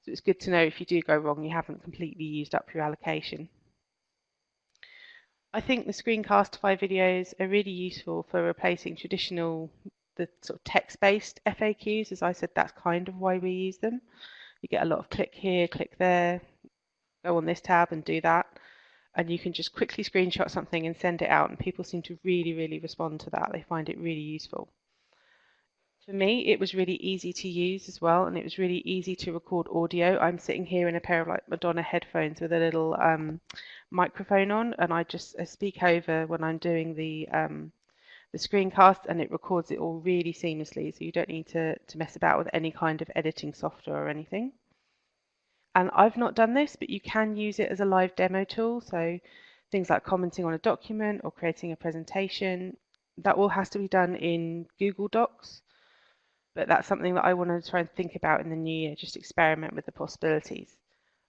So it's good to know if you do go wrong, you haven't completely used up your allocation. I think the Screencastify videos are really useful for replacing the sort of text-based FAQs. As I said, that's kind of why we use them. You get a lot of click here, click there, go on this tab and do that. And you can just quickly screenshot something and send it out, and people seem to really, really respond to that. They find it really useful. For me, it was really easy to use as well, and it was really easy to record audio. I'm sitting here in a pair of like Madonna headphones with a little microphone on, and I just speak over when I'm doing the screencast, and it records it all really seamlessly, so you don't need to mess about with any kind of editing software or anything. And I've not done this, but you can use it as a live demo tool. So things like commenting on a document or creating a presentation, that all has to be done in Google Docs. But that's something that I want to try and think about in the new year, just experiment with the possibilities.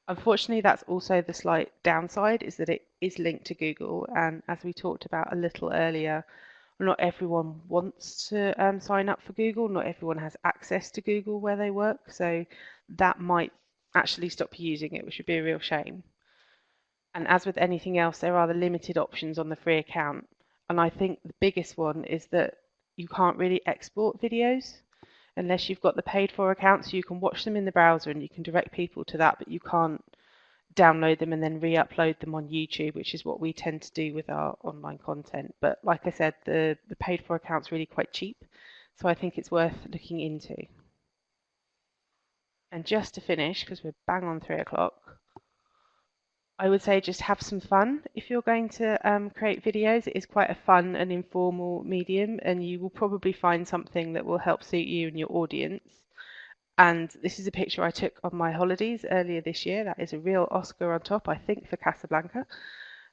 Unfortunately, that's also the slight downside, is that it is linked to Google, and as we talked about a little earlier, not everyone wants to sign up for Google. Not everyone has access to Google where they work, so that might actually stop you using it, which would be a real shame. And as with anything else, there are the limited options on the free account. And I think the biggest one is that you can't really export videos unless you've got the paid for account, so you can watch them in the browser and you can direct people to that, but you can't download them and then re-upload them on YouTube, which is what we tend to do with our online content. But like I said, the paid for account's really quite cheap, so I think it's worth looking into. And just to finish, because we're bang on 3 o'clock, I would say just have some fun. If you're going to create videos, it is quite a fun and informal medium, and you will probably find something that will help suit you and your audience. And this is a picture I took on my holidays earlier this year. That is a real Oscar on top, I think, for Casablanca.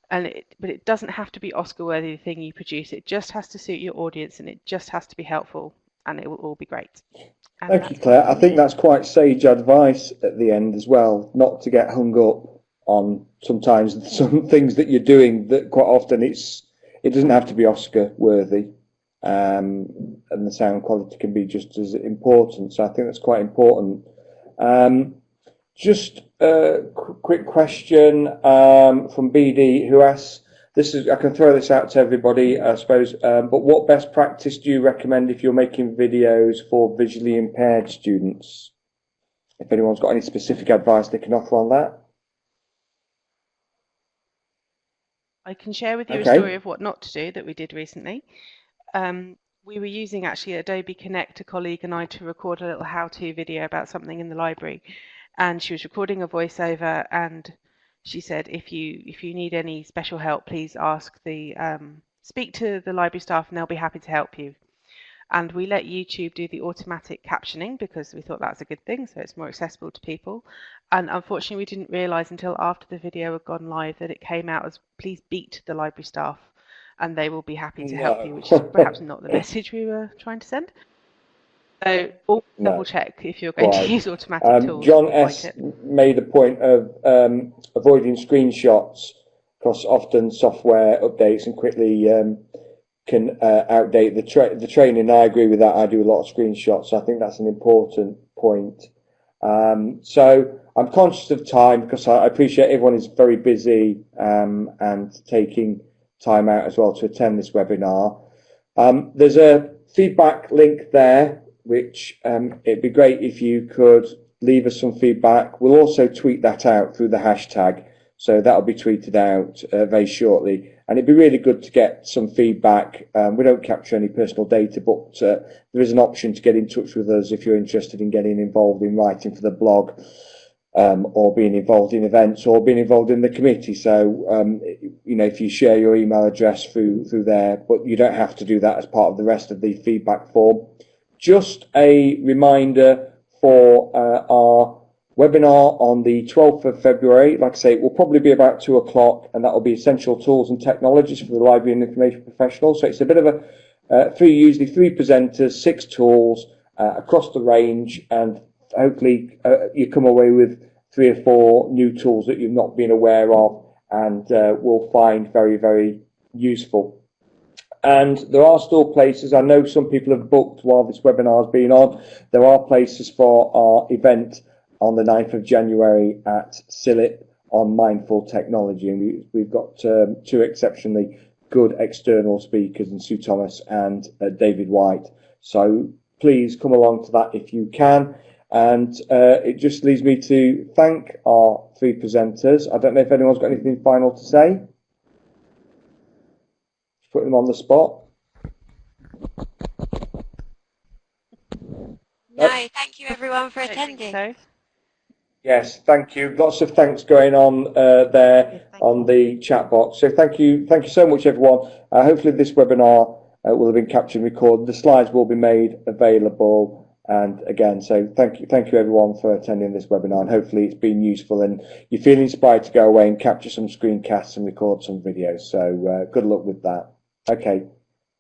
But it doesn't have to be Oscar-worthy, the thing you produce. It just has to suit your audience, and it just has to be helpful, and it will all be great. And thank you, Claire. I think that's quite sage advice at the end as well, not to get hung up on sometimes some things that you're doing that quite often it doesn't have to be Oscar-worthy. And the sound quality can be just as important. So I think that's quite important. Just a quick question from BD, who asks, I can throw this out to everybody, I suppose, but what best practice do you recommend if you're making videos for visually impaired students? If anyone's got any specific advice they can offer on that. I can share with you a story of what not to do that we did recently. We were using actually Adobe Connect, a colleague and I, to record a little how-to video about something in the library, and she was recording a voiceover, and she said, if you need any special help, please speak to the library staff and they'll be happy to help you. And we let YouTube do the automatic captioning because we thought that's a good thing, so it's more accessible to people. And unfortunately, we didn't realise until after the video had gone live that it came out as please beat the library staff and they will be happy to help you, which is perhaps not the message we were trying to send. So always double check if you're going to use automatic tools. John S. made a point of avoiding screenshots because often software updates and quickly can outdate the training. I agree with that. I do a lot of screenshots, so I think that's an important point. So I'm conscious of time because I appreciate everyone is very busy and taking time out as well to attend this webinar. There's a feedback link there, which it'd be great if you could leave us some feedback. We'll also tweet that out through the hashtag, so that'll be tweeted out very shortly. And it'd be really good to get some feedback. We don't capture any personal data, but there is an option to get in touch with us if you're interested in getting involved in writing for the blog, or being involved in events, or being involved in the committee. So, if you share your email address through there, but you don't have to do that as part of the rest of the feedback form. Just a reminder for our webinar on the 12th of February. Like I say, it will probably be about 2 o'clock, and that will be essential tools and technologies for the library and information professionals. So it's a bit of usually three presenters, 6 tools across the range, and hopefully you come away with 3 or 4 new tools that you've not been aware of and will find very, very useful. And there are still places, I know some people have booked while this webinar has been on, there are places for our event on the 9th of January at Cilip on mindful technology, and we've got 2 exceptionally good external speakers, in Sue Thomas and David White. So please come along to that if you can. And it just leaves me to thank our 3 presenters. I don't know if anyone's got anything final to say. Put them on the spot. No, thank you everyone for attending. So. Yes, thank you. Lots of thanks going on there on the chat box. So thank you so much, everyone. Hopefully this webinar will have been captured and recorded. The slides will be made available. And again, so thank you everyone for attending this webinar, and hopefully it's been useful and you feel inspired to go away and capture some screencasts and record some videos. So good luck with that. Okay,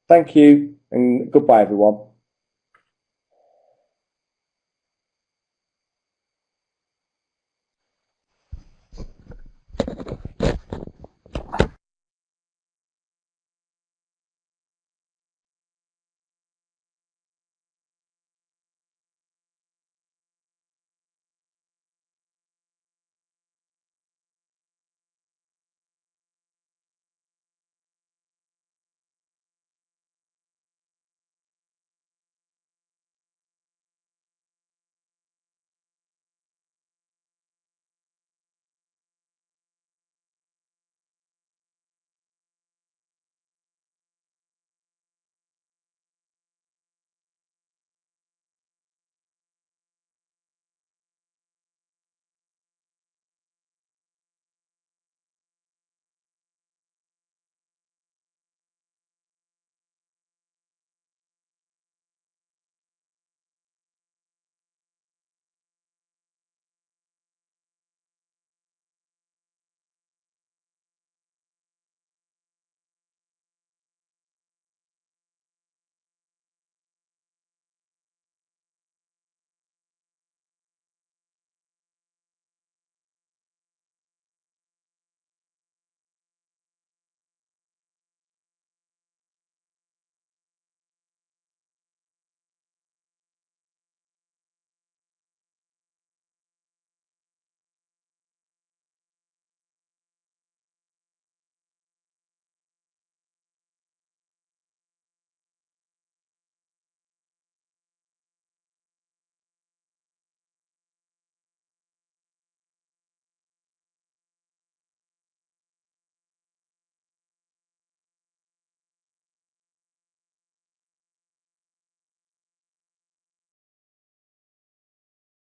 thank you and goodbye everyone.